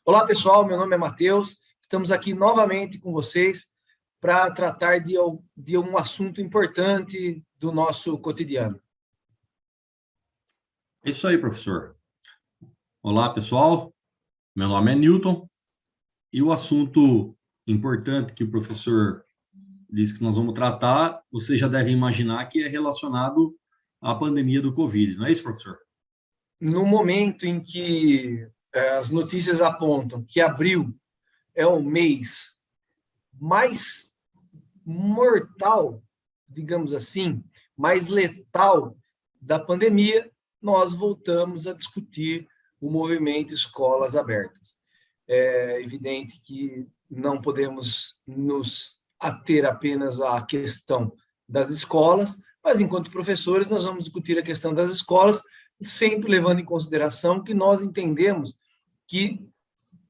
Olá, pessoal, meu nome é Matheus, estamos aqui novamente com vocês para tratar de um assunto importante do nosso cotidiano. É isso aí, professor. Olá, pessoal, meu nome é Newton e o assunto importante que o professor disse que nós vamos tratar, vocês já devem imaginar que é relacionado à pandemia do Covid, não é isso, professor? No momento em que as notícias apontam que abril é o mês mais mortal, digamos assim, mais letal da pandemia, nós voltamos a discutir o movimento Escolas Abertas. É evidente que não podemos nos ater apenas à questão das escolas, mas enquanto professores nós vamos discutir a questão das escolas, sempre levando em consideração que nós entendemos que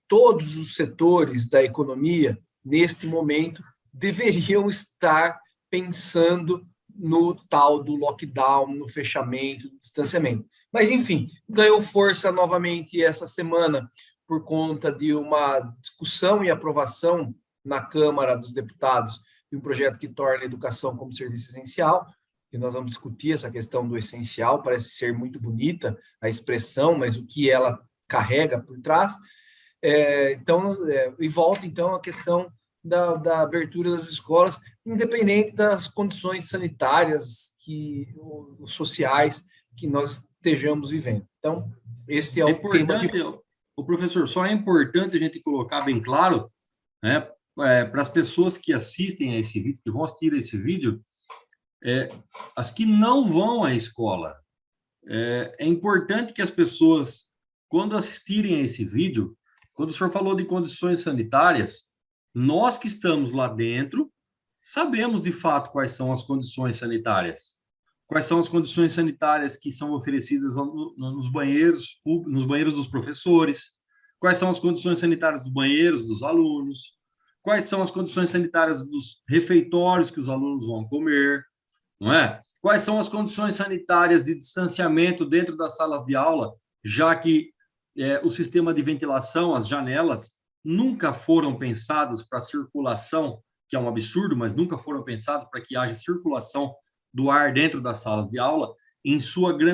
todos os setores da economia, neste momento, deveriam estar pensando no tal do lockdown, no fechamento, no distanciamento. Mas, enfim, ganhou força novamente essa semana por conta de uma discussão e aprovação na Câmara dos Deputados de um projeto que torna a educação como serviço essencial, e nós vamos discutir essa questão do essencial, parece ser muito bonita a expressão, mas o que ela carrega por trás. E volta, então, a questão da abertura das escolas, independente das condições sanitárias sociais que nós estejamos vivendo. Então, esse é o tema de... O professor, só é importante a gente colocar bem claro, né, para as pessoas que assistem a esse vídeo, que vão assistir a esse vídeo, as que não vão à escola. É importante que as pessoas, quando assistirem a esse vídeo, quando o senhor falou de condições sanitárias, nós que estamos lá dentro, sabemos de fato quais são as condições sanitárias. Quais são as condições sanitárias que são oferecidas nos banheiros dos professores, quais são as condições sanitárias dos banheiros dos alunos, quais são as condições sanitárias dos refeitórios que os alunos vão comer, não é? Quais são as condições sanitárias de distanciamento dentro das salas de aula, já que o sistema de ventilação, as janelas, nunca foram pensadas para circulação, que é um absurdo, mas nunca foram pensadas para que haja circulação do ar dentro das salas de aula.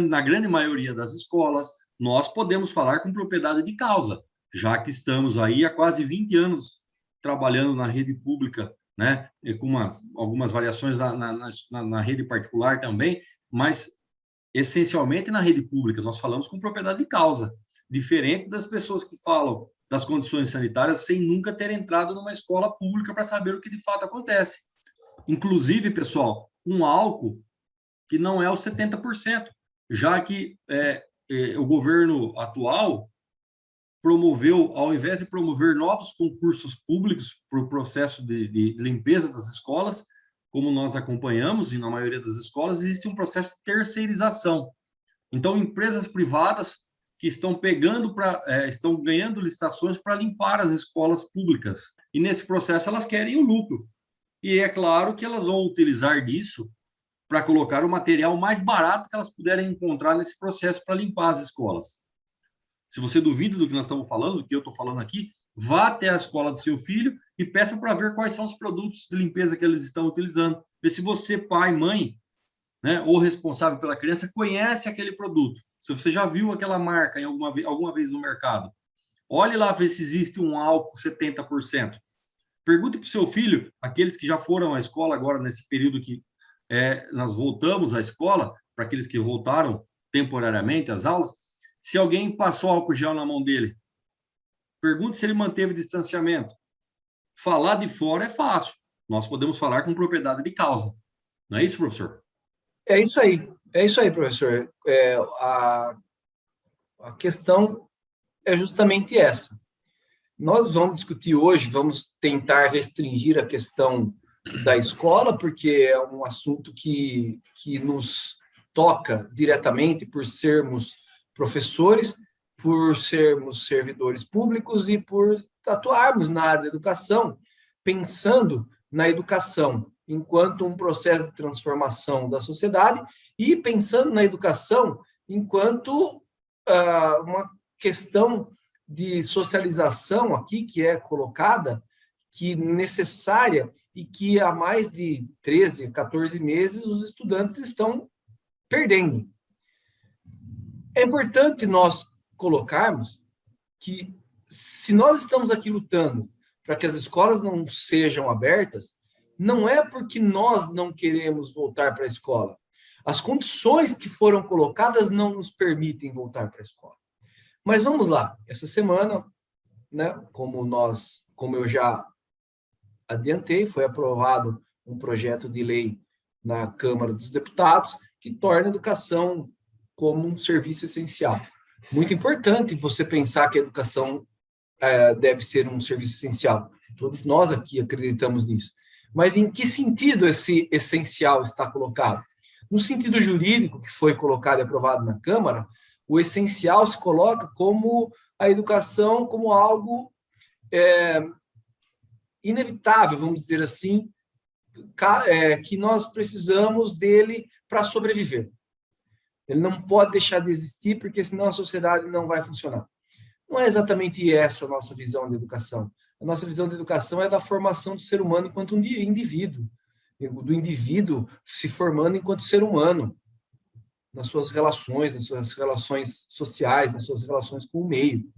Na grande maioria das escolas, nós podemos falar com propriedade de causa, já que estamos aí há quase 20 anos trabalhando na rede pública, né, com algumas variações na rede particular também, mas essencialmente na rede pública nós falamos com propriedade de causa, diferente das pessoas que falam das condições sanitárias sem nunca ter entrado numa escola pública para saber o que de fato acontece. Inclusive, pessoal, com álcool que não é os 70%, já que o governo atual promoveu, ao invés de promover novos concursos públicos para o processo de limpeza das escolas, como nós acompanhamos, e na maioria das escolas, existe um processo de terceirização. Então, empresas privadas que estão estão ganhando licitações para limpar as escolas públicas. E nesse processo elas querem o lucro. E é claro que elas vão utilizar disso para colocar o material mais barato que elas puderem encontrar nesse processo para limpar as escolas. Se você duvida do que nós estamos falando, do que eu estou falando aqui, vá até a escola do seu filho e peça para ver quais são os produtos de limpeza que eles estão utilizando. Vê se você, pai, mãe, né, ou responsável pela criança, conhece aquele produto. Se você já viu aquela marca em alguma vez no mercado, olhe lá ver se existe um álcool 70%. Pergunte para o seu filho, aqueles que já foram à escola agora nesse período que nós voltamos à escola, para aqueles que voltaram temporariamente às aulas, se alguém passou álcool gel na mão dele. Pergunte se ele manteve distanciamento. Falar de fora é fácil. Nós podemos falar com propriedade de causa. Não é isso, professor? É isso aí, professor. A questão é justamente essa. Nós vamos discutir hoje, vamos tentar restringir a questão da escola, porque é um assunto que nos toca diretamente por sermos professores, por sermos servidores públicos e por atuarmos na área da educação, pensando na educação enquanto um processo de transformação da sociedade e pensando na educação enquanto uma questão de socialização aqui que é colocada, que necessária, e que há mais de 13, 14 meses os estudantes estão perdendo. É importante nós colocarmos que, se nós estamos aqui lutando para que as escolas não sejam abertas, não é porque nós não queremos voltar para a escola. As condições que foram colocadas não nos permitem voltar para a escola. Mas vamos lá, essa semana, né, como eu já adiantei, foi aprovado um projeto de lei na Câmara dos Deputados que torna a educação como um serviço essencial. Muito importante você pensar que a educação deve ser um serviço essencial. Todos nós aqui acreditamos nisso. Mas em que sentido esse essencial está colocado? No sentido jurídico, que foi colocado e aprovado na Câmara, o essencial se coloca como a educação como algo inevitável, vamos dizer assim, que nós precisamos dele para sobreviver. Ele não pode deixar de existir, porque senão a sociedade não vai funcionar. Não é exatamente essa a nossa visão de educação. A nossa visão de educação é da formação do ser humano enquanto um indivíduo, do indivíduo se formando enquanto ser humano, nas suas relações sociais, nas suas relações com o meio.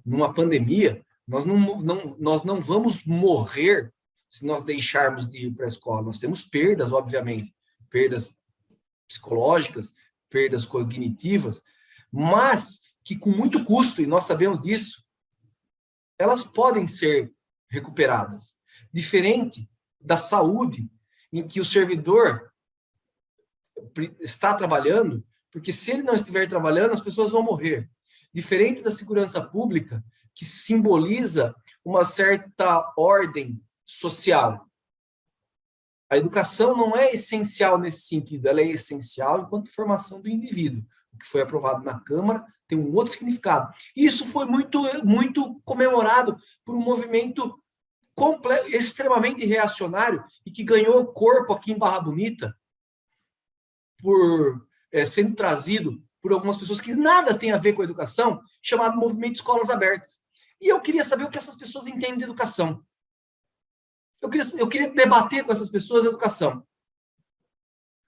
Numa pandemia, nós não vamos morrer se nós deixarmos de ir para a escola. Nós temos perdas, obviamente, perdas psicológicas, perdas cognitivas, mas que com muito custo, e nós sabemos disso, elas podem ser recuperadas. Diferente da saúde, em que o servidor está trabalhando, porque se ele não estiver trabalhando, as pessoas vão morrer. Diferente da segurança pública, que simboliza uma certa ordem social. A educação não é essencial nesse sentido, ela é essencial enquanto formação do indivíduo. O que foi aprovado na Câmara tem um outro significado. Isso foi muito comemorado por um movimento extremamente reacionário e que ganhou corpo aqui em Barra Bonita, sendo trazido por algumas pessoas que nada tem a ver com a educação, chamado Movimento de Escolas Abertas. E eu queria saber o que essas pessoas entendem de educação. Eu queria debater com essas pessoas a educação.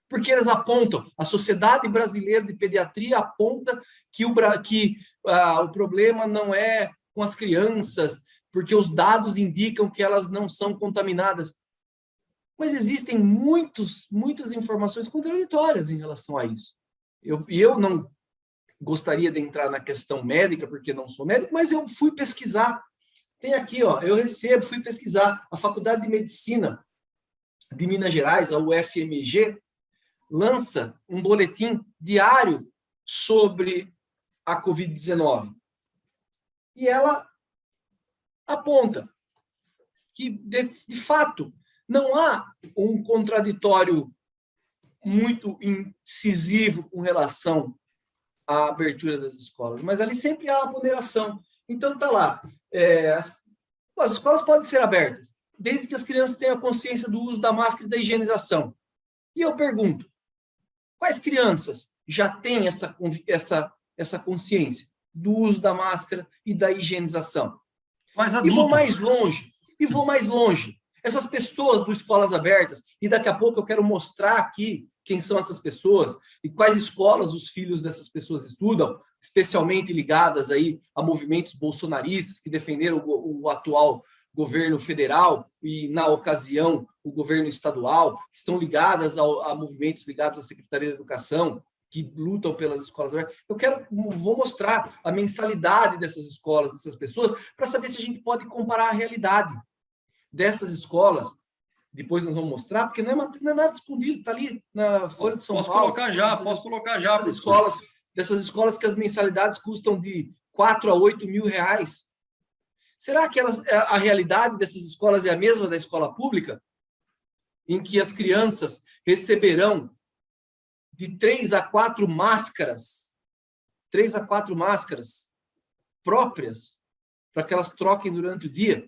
Porque eles apontam, a Sociedade Brasileira de Pediatria aponta que o problema não é com as crianças, porque os dados indicam que elas não são contaminadas. Mas existem muitas informações contraditórias em relação a isso. Eu não gostaria de entrar na questão médica, porque não sou médico, mas eu fui pesquisar. Tem aqui, fui pesquisar. A Faculdade de Medicina de Minas Gerais, a UFMG, lança um boletim diário sobre a Covid-19. E ela aponta que, de fato, não há um contraditório muito incisivo com relação à abertura das escolas, mas ali sempre há uma ponderação. Então, está lá. As escolas podem ser abertas, desde que as crianças tenham consciência do uso da máscara e da higienização. E eu pergunto, quais crianças já têm essa consciência do uso da máscara e da higienização? E vou mais longe. Essas pessoas do Escolas Abertas, e daqui a pouco eu quero mostrar aqui quem são essas pessoas e quais escolas os filhos dessas pessoas estudam, especialmente ligadas aí a movimentos bolsonaristas que defenderam o atual governo federal e, na ocasião, o governo estadual, que estão ligadas a movimentos ligados à Secretaria de Educação, que lutam pelas escolas abertas. Vou mostrar a mensalidade dessas escolas, dessas pessoas, para saber se a gente pode comparar a realidade dessas escolas. Depois nós vamos mostrar, porque não é nada escondido, está ali na Folha de São Paulo. Posso colocar já. Dessas escolas que as mensalidades custam de 4 a 8 mil reais. Será que a realidade dessas escolas é a mesma da escola pública? Em que as crianças receberão de 3 a 4 máscaras próprias, para que elas troquem durante o dia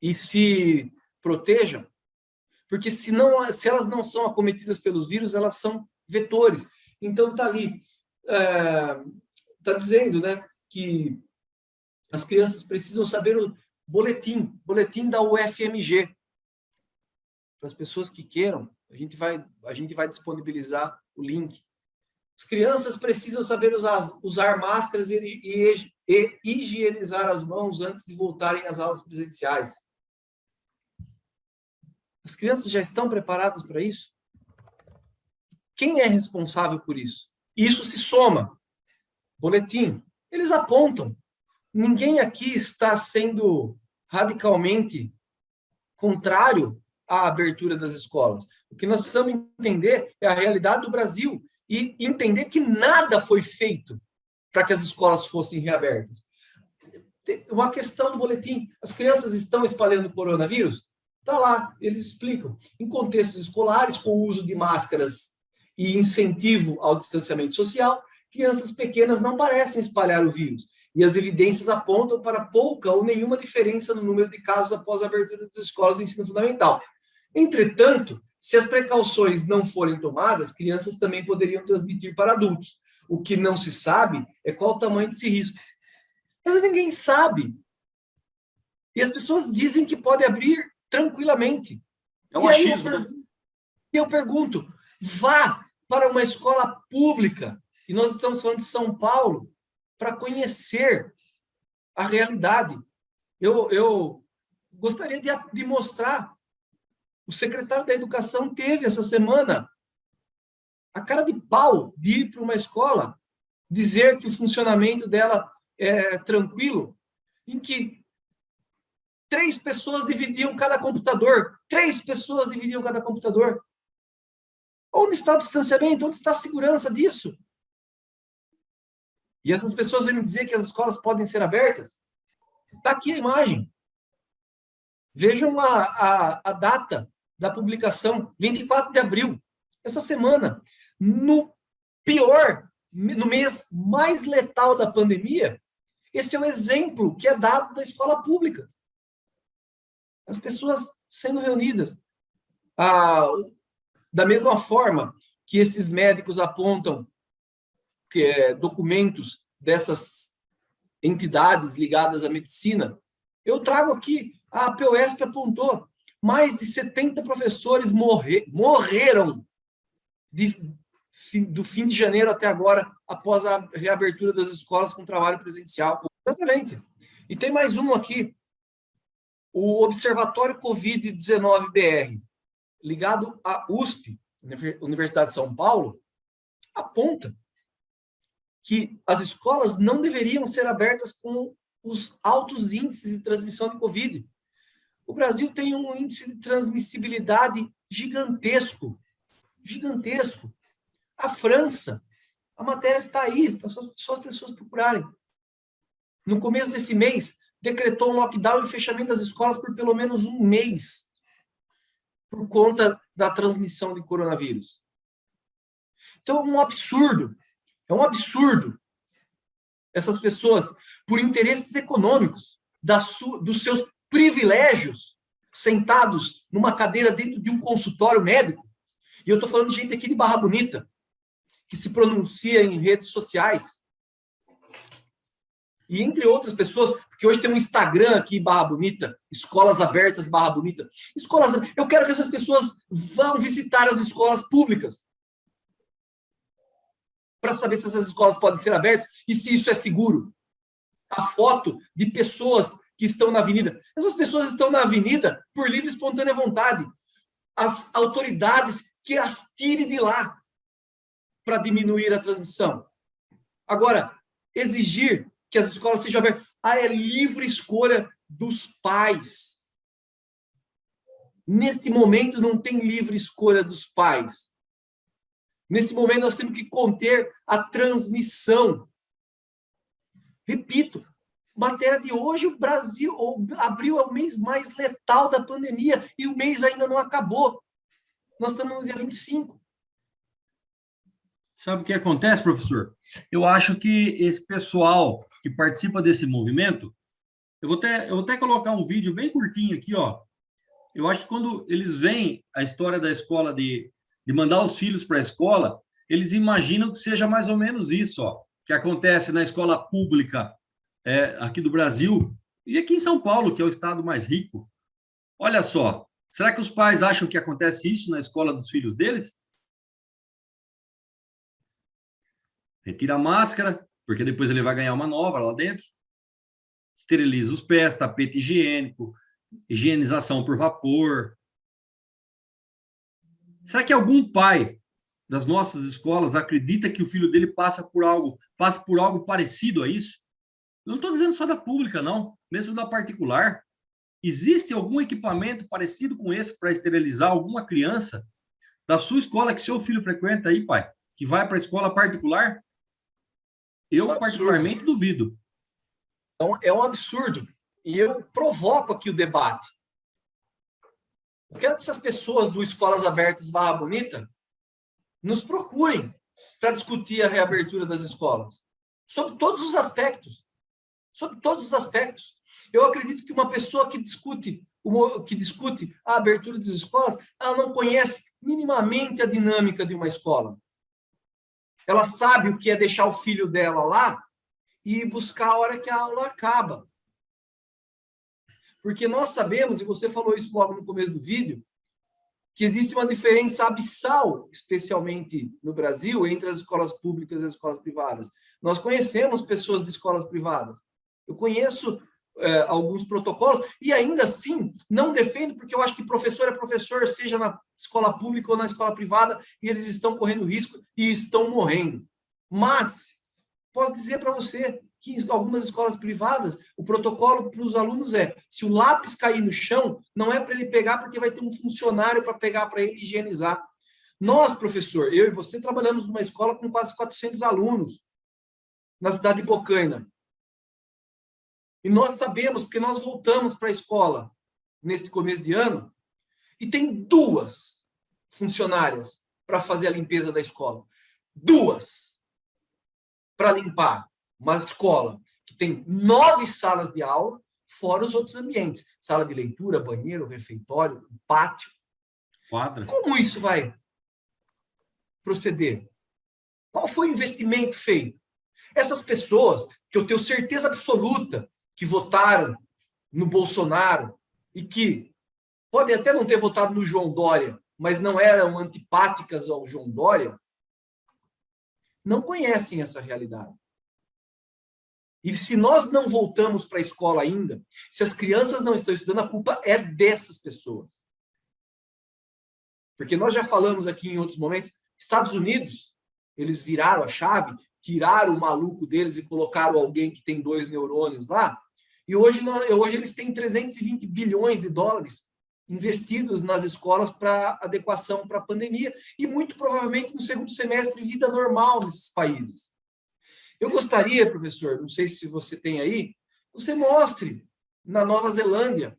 e se protejam, porque se elas não são acometidas pelos vírus, elas são vetores. Então está ali, está dizendo, né, que As crianças precisam saber o boletim da UFMG. Para as pessoas que queiram, a gente vai disponibilizar o link. As crianças precisam saber usar máscaras e higienizar as mãos antes de voltarem às aulas presenciais. As crianças já estão preparadas para isso? Quem é responsável por isso? Isso se soma. Boletim. Eles apontam. Ninguém aqui está sendo radicalmente contrário à abertura das escolas. O que nós precisamos entender é a realidade do Brasil e entender que nada foi feito para que as escolas fossem reabertas. Uma questão do boletim. As crianças estão espalhando coronavírus? Está lá, eles explicam. Em contextos escolares, com o uso de máscaras e incentivo ao distanciamento social, crianças pequenas não parecem espalhar o vírus. E as evidências apontam para pouca ou nenhuma diferença no número de casos após a abertura das escolas do ensino fundamental. Entretanto, se as precauções não forem tomadas, crianças também poderiam transmitir para adultos. O que não se sabe é qual o tamanho desse risco. Mas ninguém sabe. E as pessoas dizem que pode abrir tranquilamente. É um achismo, né? E eu pergunto, vá para uma escola pública, e nós estamos falando de São Paulo, para conhecer a realidade. Eu gostaria de mostrar. O secretário da Educação teve essa semana a cara de pau de ir para uma escola, dizer que o funcionamento dela é tranquilo, em que 3 pessoas dividiam cada computador. 3 pessoas dividiam cada computador. Onde está o distanciamento? Onde está a segurança disso? E essas pessoas vêm me dizer que as escolas podem ser abertas? Está aqui a imagem. Vejam a data da publicação, 24 de abril. Essa semana, no mês mais letal da pandemia, esse é um exemplo que é dado da escola pública. As pessoas sendo reunidas. Da mesma forma que esses médicos apontam documentos dessas entidades ligadas à medicina, eu trago aqui, a APOESP apontou, mais de 70 professores morreram do fim de janeiro até agora, após a reabertura das escolas com trabalho presencial. Exatamente. E tem mais um aqui, o Observatório Covid-19 BR, ligado à USP, Universidade de São Paulo, aponta que as escolas não deveriam ser abertas com os altos índices de transmissão de Covid. O Brasil tem um índice de transmissibilidade gigantesco. Gigantesco. A França, a matéria está aí, só as pessoas procurarem. No começo desse mês, decretou um lockdown e fechamento das escolas por pelo menos um mês, por conta da transmissão de coronavírus. Então, é um absurdo. É um absurdo. Essas pessoas, por interesses econômicos, dos seus privilégios, sentados numa cadeira dentro de um consultório médico. E eu estou falando de gente aqui de Barra Bonita, que se pronuncia em redes sociais. E entre outras pessoas, porque hoje tem um Instagram aqui em Barra Bonita, Escolas Abertas Barra Bonita. Eu quero que essas pessoas vão visitar as escolas públicas para saber se essas escolas podem ser abertas e se isso é seguro. A foto de pessoas que estão na avenida. Essas pessoas estão na avenida por livre e espontânea vontade. As autoridades que as tirem de lá para diminuir a transmissão. Agora, exigir que as escolas sejam abertas. É livre escolha dos pais. Neste momento, não tem livre escolha dos pais. Nesse momento, nós temos que conter a transmissão. Repito, matéria de hoje, abril é o mês mais letal da pandemia e o mês ainda não acabou. Nós estamos no dia 25. Sabe o que acontece, professor? Eu acho que esse pessoal que participa desse movimento, eu vou até colocar um vídeo bem curtinho aqui, ó. Eu acho que quando eles veem a história da escola de mandar os filhos para a escola, eles imaginam que seja mais ou menos isso, ó, que acontece na escola pública aqui do Brasil e aqui em São Paulo, que é o estado mais rico. Olha só, será que os pais acham que acontece isso na escola dos filhos deles? Retira a máscara, porque depois ele vai ganhar uma nova lá dentro. Esteriliza os pés, tapete higiênico, higienização por vapor. Será que algum pai das nossas escolas acredita que o filho dele passa por algo parecido a isso? Não estou dizendo só da pública, não, mesmo da particular. Existe algum equipamento parecido com esse para esterilizar alguma criança da sua escola que seu filho frequenta aí, pai? Que vai para a escola particular? Eu, particularmente, duvido. Então, é um absurdo. E eu provoco aqui o debate. Eu quero que essas pessoas do Escolas Abertas Barra Bonita nos procurem para discutir a reabertura das escolas. Sobre todos os aspectos. Sobre todos os aspectos. Eu acredito que uma pessoa que discute a abertura das escolas, ela não conhece minimamente a dinâmica de uma escola. Ela sabe o que é deixar o filho dela lá e buscar a hora que a aula acaba. Porque nós sabemos, e você falou isso logo no começo do vídeo, que existe uma diferença abissal, especialmente no Brasil, entre as escolas públicas e as escolas privadas. Nós conhecemos pessoas de escolas privadas. Eu conheço alguns protocolos, e ainda assim, não defendo, porque eu acho que professor é professor, seja na escola pública ou na escola privada, e eles estão correndo risco e estão morrendo. Mas, posso dizer para você que em algumas escolas privadas, o protocolo para os alunos se o lápis cair no chão, não é para ele pegar, porque vai ter um funcionário para pegar para ele higienizar. Nós, professor, eu e você, trabalhamos numa escola com quase 400 alunos, na cidade de Bocaina. E nós sabemos, porque nós voltamos para a escola nesse começo de ano, e tem 2 funcionárias para fazer a limpeza da escola. 2 para limpar uma escola que tem 9 salas de aula, fora os outros ambientes. Sala de leitura, banheiro, refeitório, pátio. Quadra. Como isso vai proceder? Qual foi o investimento feito? Essas pessoas, que eu tenho certeza absoluta que votaram no Bolsonaro e que podem até não ter votado no João Dória, mas não eram antipáticas ao João Dória, não conhecem essa realidade. E se nós não voltamos para a escola ainda, se as crianças não estão estudando, a culpa é dessas pessoas. Porque nós já falamos aqui em outros momentos, Estados Unidos, eles viraram a chave, tiraram o maluco deles e colocaram alguém que tem 2 neurônios lá, e hoje eles têm 320 bilhões de dólares investidos nas escolas para adequação para a pandemia, e muito provavelmente no segundo semestre, vida normal nesses países. Eu gostaria, professor, não sei se você tem aí, você mostre na Nova Zelândia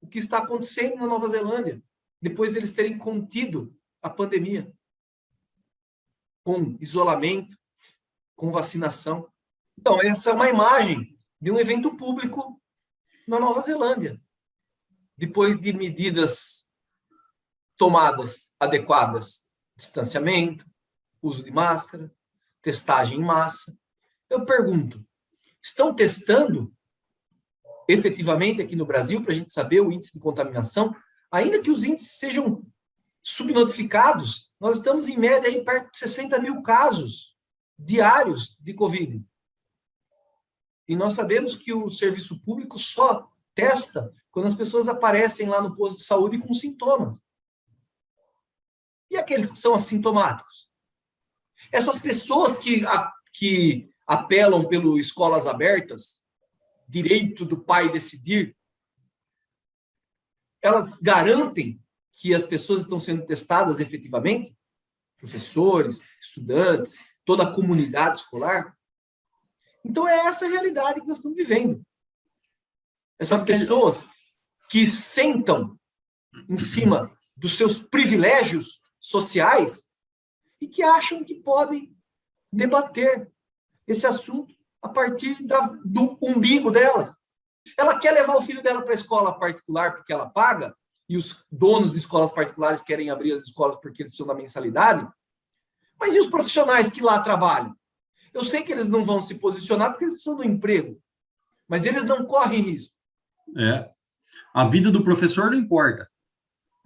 o que está acontecendo na Nova Zelândia, depois deles terem contido a pandemia, com isolamento, com vacinação. Então, essa é uma imagem de um evento público na Nova Zelândia, depois de medidas tomadas adequadas, distanciamento, uso de máscara, testagem em massa. Eu pergunto, estão testando efetivamente aqui no Brasil para a gente saber o índice de contaminação? Ainda que os índices sejam subnotificados, nós estamos em média aí perto de 60 mil casos diários de Covid. E nós sabemos que o serviço público só testa quando as pessoas aparecem lá no posto de saúde com sintomas. E aqueles que são assintomáticos? Essas pessoas que apelam pelo escolas abertas, direito do pai decidir, elas garantem que as pessoas estão sendo testadas efetivamente? Professores, estudantes, toda a comunidade escolar? Então, é essa a realidade que nós estamos vivendo. Essas pessoas que sentam em cima dos seus privilégios sociais e que acham que podem debater esse assunto a partir do umbigo delas. Ela quer levar o filho dela para a escola particular porque ela paga, e os donos de escolas particulares querem abrir as escolas porque eles precisam da mensalidade. Mas e os profissionais que lá trabalham? Eu sei que eles não vão se posicionar porque eles precisam do emprego, mas eles não correm risco. A vida do professor não importa.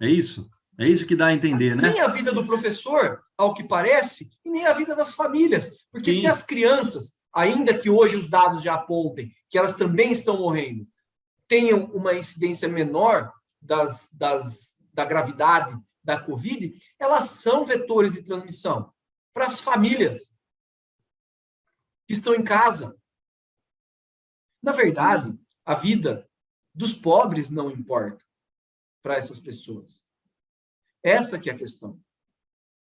É isso? É isso que dá a entender, né? Nem a vida do professor, ao que parece, e nem a vida das famílias. Porque Sim. se as crianças, ainda que hoje os dados já apontem que elas também estão morrendo, tenham uma incidência menor da gravidade da Covid, elas são vetores de transmissão para as famílias que estão em casa. Na verdade, a vida dos pobres não importa para essas pessoas. Essa que é a questão.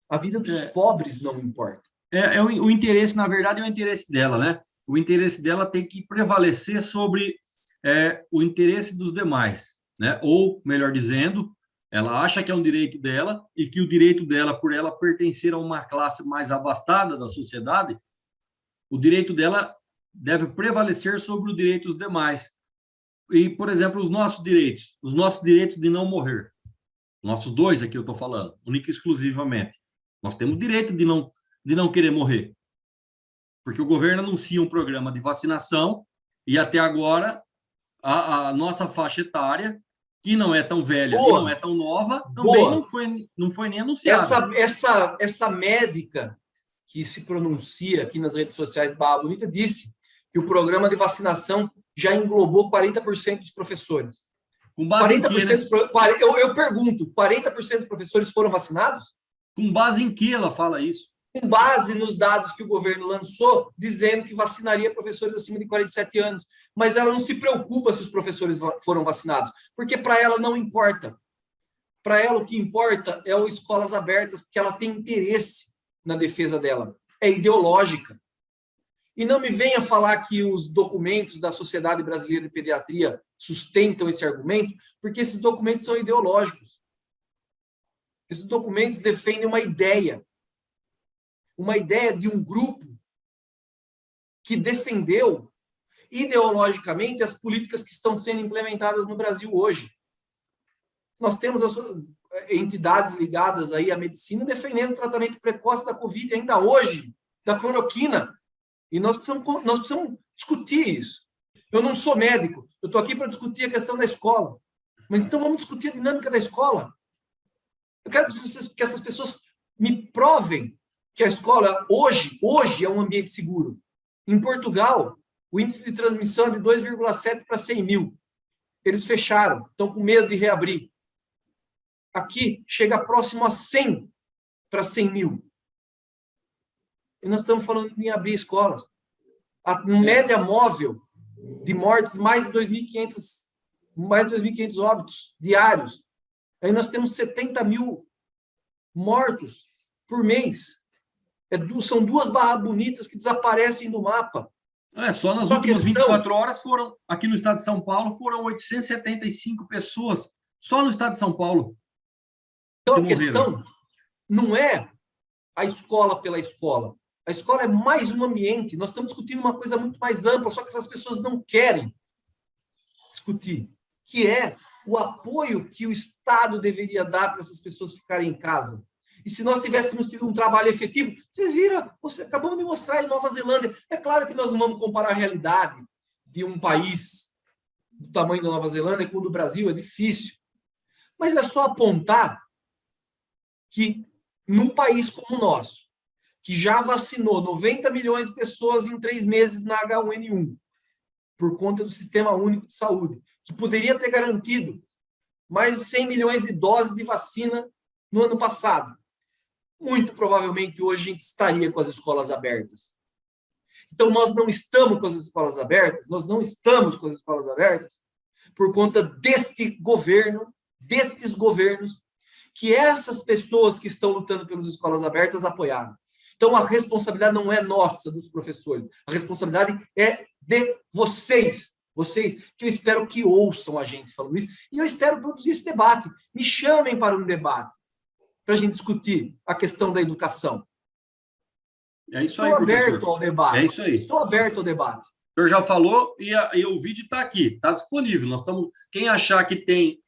A vida dos pobres não importa. O interesse, na verdade, é o interesse dela, né? O interesse dela tem que prevalecer sobre o interesse dos demais, né? Ou, melhor dizendo, ela acha que é um direito dela e que o direito dela, por ela pertencer a uma classe mais abastada da sociedade, o direito dela deve prevalecer sobre o direito dos demais. E, por exemplo, os nossos direitos de não morrer. Nossos dois aqui eu estou falando, única e exclusivamente. Nós temos o direito de não querer morrer. Porque o governo anuncia um programa de vacinação e até agora a nossa faixa etária, que não é tão velha e não é tão nova, também não foi nem anunciada. Essa médica que se pronuncia aqui nas redes sociais, Barra Bonita, disse que o programa de vacinação já englobou 40% dos professores. Com base 40%, em que, né? Eu pergunto, 40% dos professores foram vacinados? Com base em que ela fala isso? Com base nos dados que o governo lançou, dizendo que vacinaria professores acima de 47 anos. Mas ela não se preocupa se os professores foram vacinados, porque para ela não importa. Para ela, o que importa é o escolas abertas, porque ela tem interesse na defesa dela. É ideológica. E não me venha falar que os documentos da Sociedade Brasileira de Pediatria sustentam esse argumento, porque esses documentos são ideológicos. Esses documentos defendem uma ideia de um grupo que defendeu ideologicamente as políticas que estão sendo implementadas no Brasil hoje. Nós temos as entidades ligadas aí à medicina defendendo o tratamento precoce da Covid ainda hoje, da cloroquina. E nós precisamos discutir isso. Eu não sou médico, eu estou aqui para discutir a questão da escola. Mas então vamos discutir a dinâmica da escola. Eu quero que essas pessoas me provem que a escola hoje é um ambiente seguro. Em Portugal, o índice de transmissão é de 2,7 para 100 mil. Eles fecharam, estão com medo de reabrir. Aqui, chega próximo a 100 para 100 mil. E nós estamos falando em abrir escolas. A média móvel de mortes, mais de 2.500 óbitos diários. Aí nós temos 70 mil mortos por mês. São 2 Barras Bonitas que desaparecem do mapa. Só nas últimas 24 horas foram, aqui no estado de São Paulo, foram 875 pessoas, só no estado de São Paulo. Então a questão não é a escola pela escola. A escola é mais um ambiente. Nós estamos discutindo uma coisa muito mais ampla, só que essas pessoas não querem discutir, que é o apoio que o Estado deveria dar para essas pessoas ficarem em casa. E se nós tivéssemos tido um trabalho efetivo, vocês viram, você acabou de mostrar em Nova Zelândia. É claro que nós não vamos comparar a realidade de um país do tamanho da Nova Zelândia com o do Brasil, é difícil. Mas é só apontar que num país como o nosso, que já vacinou 90 milhões de pessoas em 3 meses na H1N1, por conta do Sistema Único de Saúde, que poderia ter garantido mais de 100 milhões de doses de vacina no ano passado. Muito provavelmente hoje a gente estaria com as escolas abertas. Então, nós não estamos com as escolas abertas, por conta deste governo, destes governos, que essas pessoas que estão lutando pelas escolas abertas apoiaram. Então, a responsabilidade não é nossa, dos professores. A responsabilidade é de vocês. Vocês, que eu espero que ouçam a gente falando isso. E eu espero produzir esse debate. Me chamem para um debate, para a gente discutir a questão da educação. É isso aí, professor. Estou aberto ao debate. É isso aí. Estou aberto ao debate. O senhor já falou e o vídeo está aqui, está disponível. Quem achar que tem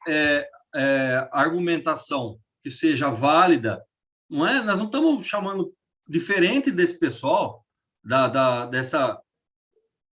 argumentação que seja válida, não é? Nós não estamos chamando diferente desse pessoal, dessa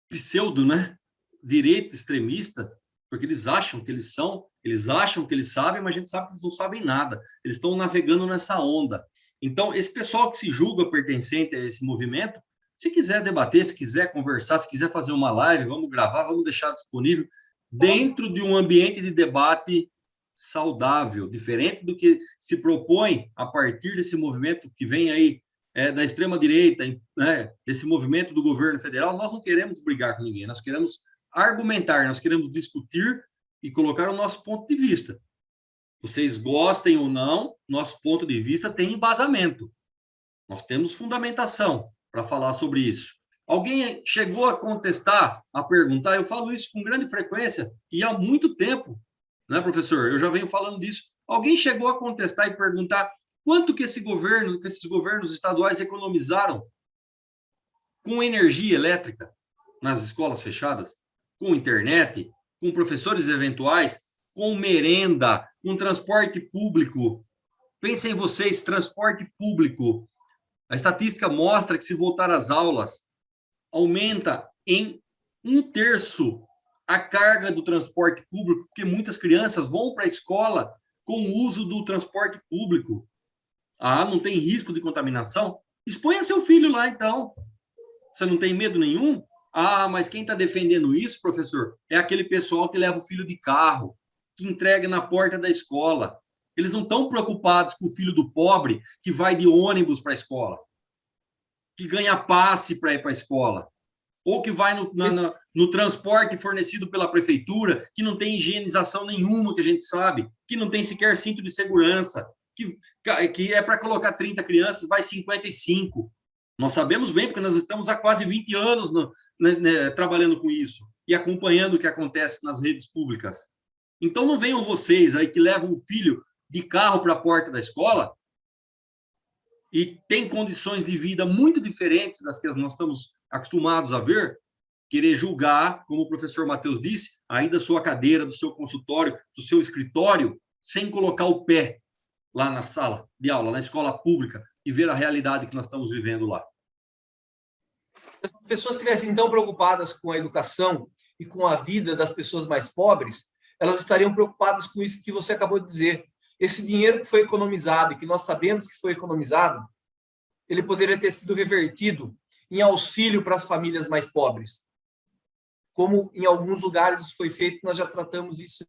pseudo, né, direita extremista, porque eles acham que eles sabem, mas a gente sabe que eles não sabem nada. Eles estão navegando nessa onda. Então, esse pessoal que se julga pertencente a esse movimento, se quiser debater, se quiser conversar, se quiser fazer uma live, vamos gravar, vamos deixar disponível dentro de um ambiente de debate saudável, diferente do que se propõe a partir desse movimento que vem aí da extrema-direita, né, desse movimento do governo federal. Nós não queremos brigar com ninguém, nós queremos argumentar, nós queremos discutir e colocar o nosso ponto de vista. Vocês gostem ou não, nosso ponto de vista tem embasamento. Nós temos fundamentação para falar sobre isso. Alguém chegou a contestar, a perguntar, eu falo isso com grande frequência e há muito tempo, né, professor? Eu já venho falando disso. Alguém chegou a contestar e perguntar quanto que esses governos estaduais economizaram com energia elétrica nas escolas fechadas, com internet, com professores eventuais, com merenda, com transporte público. Pensem vocês, transporte público. A estatística mostra que se voltar às aulas, aumenta em 1/3 a carga do transporte público, porque muitas crianças vão para a escola com o uso do transporte público. Ah, não tem risco de contaminação? Exponha seu filho lá, então. Você não tem medo nenhum? Ah, mas quem está defendendo isso, professor, é aquele pessoal que leva o filho de carro, que entrega na porta da escola. Eles não estão preocupados com o filho do pobre que vai de ônibus para a escola, que ganha passe para ir para a escola, ou que vai no transporte fornecido pela prefeitura, que não tem higienização nenhuma, que a gente sabe, que não tem sequer cinto de segurança, que é para colocar 30 crianças, vai 55. Nós sabemos bem, porque nós estamos há quase 20 anos trabalhando com isso e acompanhando o que acontece nas redes públicas. Então, não venham vocês aí que levam o filho de carro para a porta da escola e têm condições de vida muito diferentes das que nós estamos acostumados a ver, querer julgar, como o professor Matheus disse, aí da sua cadeira, do seu consultório, do seu escritório, sem colocar o pé lá na sala de aula, na escola pública, e ver a realidade que nós estamos vivendo lá. Se as pessoas estivessem tão preocupadas com a educação e com a vida das pessoas mais pobres, elas estariam preocupadas com isso que você acabou de dizer. Esse dinheiro que foi economizado e que nós sabemos que foi economizado, ele poderia ter sido revertido em auxílio para as famílias mais pobres. Como em alguns lugares isso foi feito, nós já tratamos isso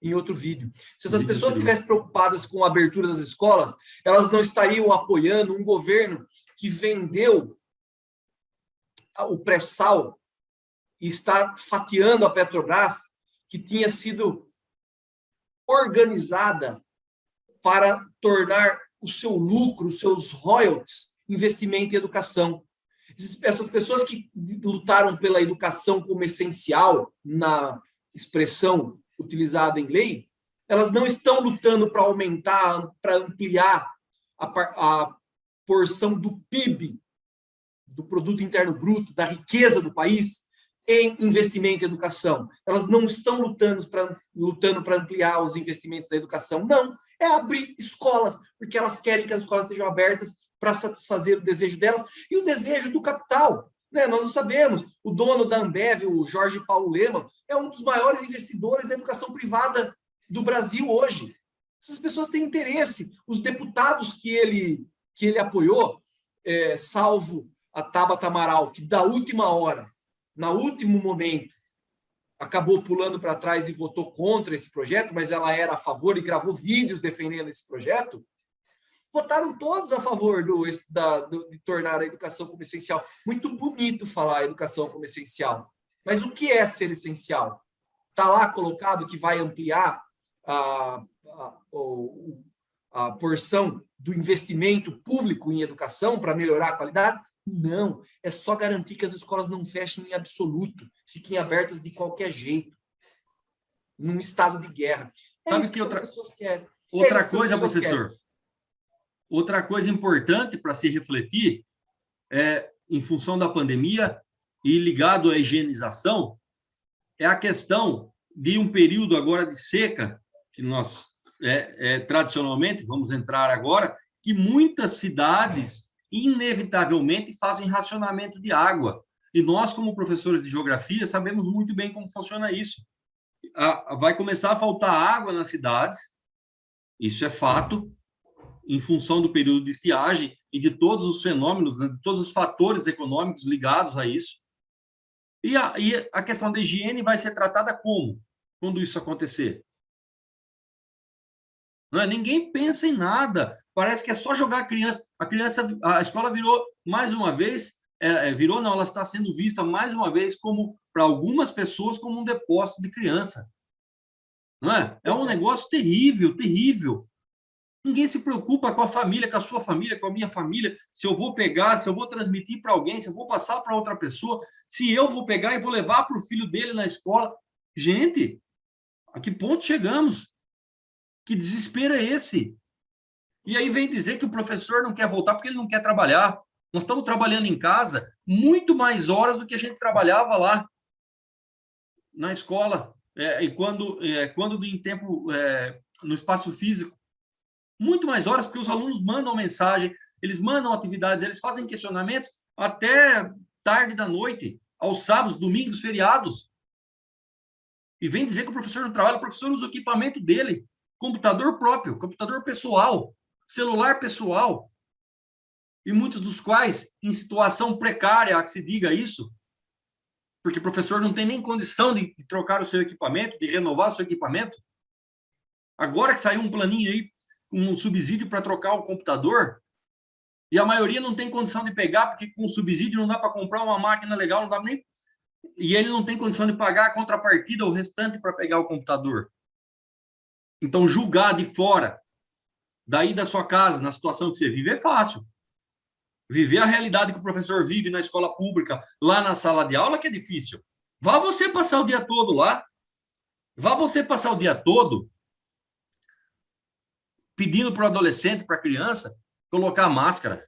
em outro vídeo. Se essas pessoas estivessem preocupadas com a abertura das escolas, elas não estariam apoiando um governo que vendeu o pré-sal e está fatiando a Petrobras, que tinha sido organizada para tornar o seu lucro, os seus royalties, investimento em educação. Essas pessoas que lutaram pela educação como essencial, na expressão utilizada em lei, elas não estão lutando para aumentar, para ampliar a porção do PIB, do Produto Interno Bruto, da riqueza do país, em investimento em educação. Elas não estão lutando para ampliar os investimentos da educação. Não, é abrir escolas, porque elas querem que as escolas sejam abertas para satisfazer o desejo delas e o desejo do capital. Né? Nós não sabemos. O dono da Ambev, o Jorge Paulo Lemann, é um dos maiores investidores da educação privada do Brasil hoje. Essas pessoas têm interesse. Os deputados que ele apoiou, salvo a Tabata Amaral, que da última hora, no último momento, acabou pulando para trás e votou contra esse projeto, mas ela era a favor e gravou vídeos defendendo esse projeto, votaram todos a favor de tornar a educação como essencial. Muito bonito falar a educação como essencial, mas o que é ser essencial? Está lá colocado que vai ampliar a porção do investimento público em educação para melhorar a qualidade? Não, é só garantir que as escolas não fechem em absoluto, fiquem abertas de qualquer jeito, num estado de guerra. Sabe que outra pessoas querem. Outra coisa, professor, outra coisa importante para se refletir em função da pandemia e ligado à higienização, é a questão de um período agora de seca, que nós tradicionalmente vamos entrar agora, que muitas cidades inevitavelmente fazem racionamento de água. E nós, como professores de geografia, sabemos muito bem como funciona isso. Vai começar a faltar água nas cidades, isso é fato, em função do período de estiagem e de todos os fenômenos, de todos os fatores econômicos ligados a isso. E a questão da higiene vai ser tratada como? Quando isso acontecer? Não é? Ninguém pensa em nada. Parece que é só jogar a criança. A escola virou, mais uma vez, virou não, ela está sendo vista mais uma vez como, para algumas pessoas, como um depósito de criança. Não é? É um negócio terrível, terrível. Ninguém se preocupa com a família, com a sua família, com a minha família, se eu vou pegar, se eu vou transmitir para alguém, se eu vou passar para outra pessoa, se eu vou pegar e vou levar para o filho dele na escola. Gente, a que ponto chegamos? Que desespero é esse? E aí vem dizer que o professor não quer voltar porque ele não quer trabalhar. Nós estamos trabalhando em casa muito mais horas do que a gente trabalhava lá na escola, e quando em tempo, no espaço físico. Muito mais horas, porque os alunos mandam mensagem, eles mandam atividades, eles fazem questionamentos até tarde da noite, aos sábados, domingos, feriados. E vem dizer que o professor não trabalha, o professor usa o equipamento dele, computador próprio, computador pessoal, celular pessoal, e muitos dos quais em situação precária, há que se diga isso, porque o professor não tem nem condição de trocar o seu equipamento, de renovar o seu equipamento. Agora que saiu um planinho aí, um subsídio para trocar o computador, e a maioria não tem condição de pegar, porque com o subsídio não dá para comprar uma máquina legal, não dá nem... E ele não tem condição de pagar a contrapartida, o restante, para pegar o computador. Então, julgar de fora, daí da sua casa, na situação que você vive, é fácil. Viver a realidade que o professor vive na escola pública, lá na sala de aula, que é difícil. Vá você passar o dia todo lá. Vá você passar o dia todo pedindo para o adolescente, para a criança, colocar a máscara.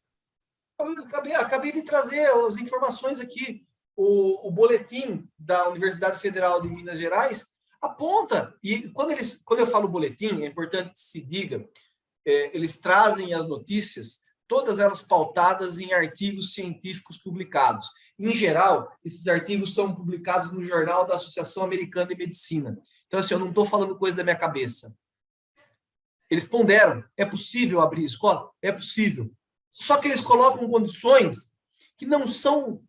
Acabei de trazer as informações aqui. O boletim da Universidade Federal de Minas Gerais aponta, e quando eu falo boletim, é importante que se diga, eles trazem as notícias, todas elas pautadas em artigos científicos publicados. Em geral, esses artigos são publicados no Jornal da Associação Americana de Medicina. Então, assim, eu não estou falando coisa da minha cabeça. Eles ponderam, é possível abrir escola? É possível. Só que eles colocam condições que não são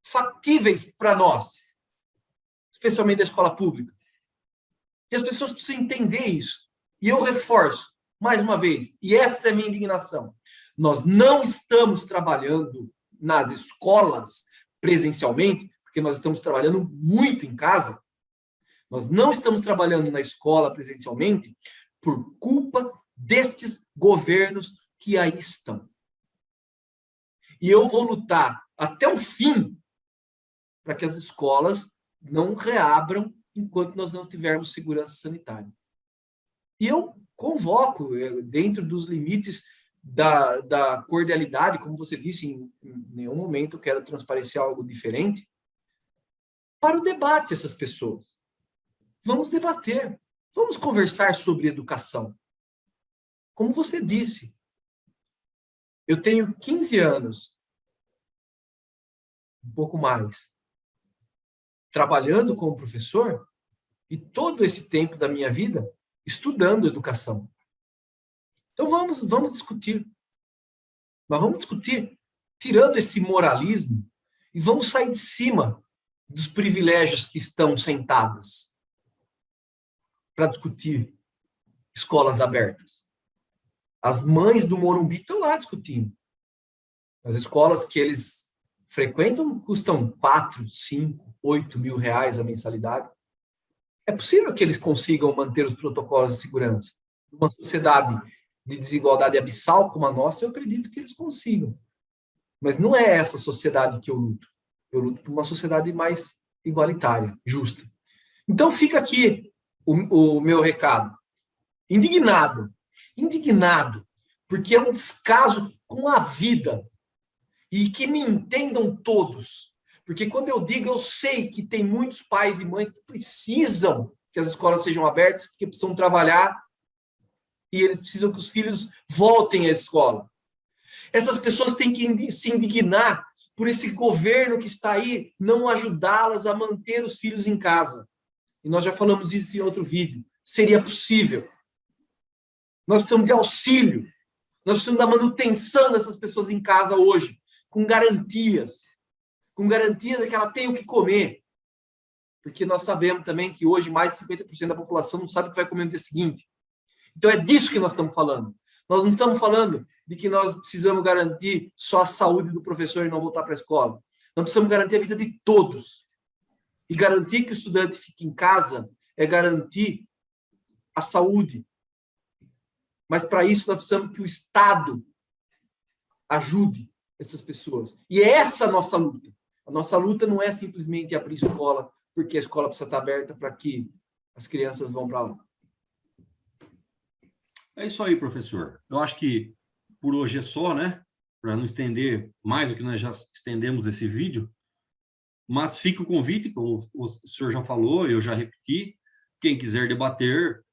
factíveis para nós, especialmente da escola pública. E as pessoas precisam entender isso. E eu reforço, mais uma vez, e essa é a minha indignação, nós não estamos trabalhando nas escolas presencialmente, porque nós estamos trabalhando muito em casa, nós não estamos trabalhando na escola presencialmente por culpa destes governos que aí estão. E eu vou lutar até o fim para que as escolas não reabram enquanto nós não tivermos segurança sanitária. E eu convoco, dentro dos limites da cordialidade, como você disse, em nenhum momento eu quero transparecer algo diferente, para o debate essas pessoas. Vamos debater, vamos conversar sobre educação. Como você disse, eu tenho 15 anos, um pouco mais, trabalhando como professor e todo esse tempo da minha vida estudando educação. Então vamos discutir. Mas vamos discutir tirando esse moralismo e vamos sair de cima dos privilégios que estão sentadas para discutir escolas abertas. As mães do Morumbi estão lá discutindo. As escolas que eles frequentam custam 4, 5, 8 mil reais a mensalidade. É possível que eles consigam manter os protocolos de segurança. Numa sociedade de desigualdade abissal como a nossa, eu acredito que eles consigam. Mas não é essa sociedade que eu luto. Eu luto por uma sociedade mais igualitária, justa. Então fica aqui o meu recado. Indignado, porque é um descaso com a vida. E que me entendam todos. Porque quando eu digo, eu sei que tem muitos pais e mães que precisam que as escolas sejam abertas, porque precisam trabalhar e eles precisam que os filhos voltem à escola. Essas pessoas têm que se indignar por esse governo que está aí não ajudá-las a manter os filhos em casa. E nós já falamos isso em outro vídeo. Seria possível. Nós precisamos de auxílio. Nós precisamos da manutenção dessas pessoas em casa hoje, com garantias. Com garantias de que ela tem o que comer. Porque nós sabemos também que hoje mais de 50% da população não sabe o que vai comer no dia seguinte. Então é disso que nós estamos falando. Nós não estamos falando de que nós precisamos garantir só a saúde do professor e não voltar para a escola. Nós precisamos garantir a vida de todos. E garantir que o estudante fique em casa é garantir a saúde. Mas para isso nós precisamos que o Estado ajude essas pessoas. E é essa a nossa luta. A nossa luta não é simplesmente abrir escola, porque a escola precisa estar aberta para que as crianças vão para lá. É isso aí, professor. Eu acho que por hoje é só, né? Para não estender mais do que nós já estendemos esse vídeo. Mas fica o convite, como o senhor já falou, eu já repeti. Quem quiser debater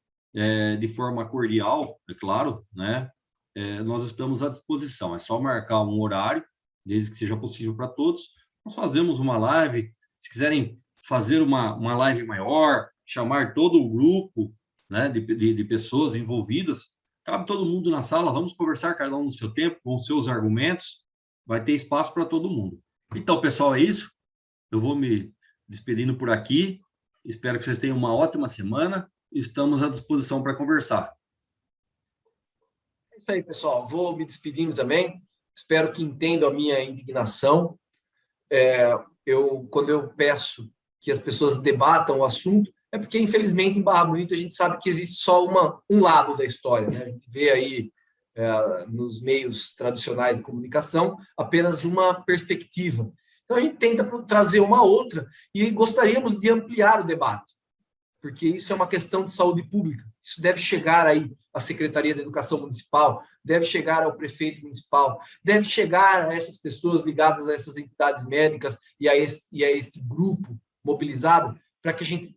de forma cordial, é claro, né? Nós estamos à disposição. É só marcar um horário, desde que seja possível para todos. Nós fazemos uma live. Se quiserem fazer uma live maior, chamar todo o grupo, né, de pessoas envolvidas, cabe todo mundo na sala, vamos conversar, cada um no seu tempo, com os seus argumentos, vai ter espaço para todo mundo. Então, pessoal, é isso. Eu vou me despedindo por aqui. Espero que vocês tenham uma ótima semana. Estamos à disposição para conversar. É isso aí, pessoal. Vou me despedindo também. Espero que entendam a minha indignação. Quando eu peço que as pessoas debatam o assunto, é porque, infelizmente, em Barra Bonita, a gente sabe que existe só um lado da história, né? A gente vê aí, nos meios tradicionais de comunicação, apenas uma perspectiva. Então, a gente tenta trazer uma outra e gostaríamos de ampliar o debate, porque isso é uma questão de saúde pública. Isso deve chegar aí à Secretaria de Educação Municipal, deve chegar ao prefeito municipal, deve chegar a essas pessoas ligadas a essas entidades médicas e a esse grupo mobilizado, para que a gente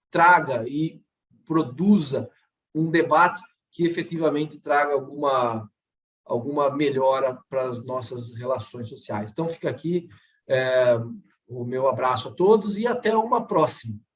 traga e produza um debate que efetivamente traga alguma melhora para as nossas relações sociais. Então, fica aqui o meu abraço a todos e até uma próxima.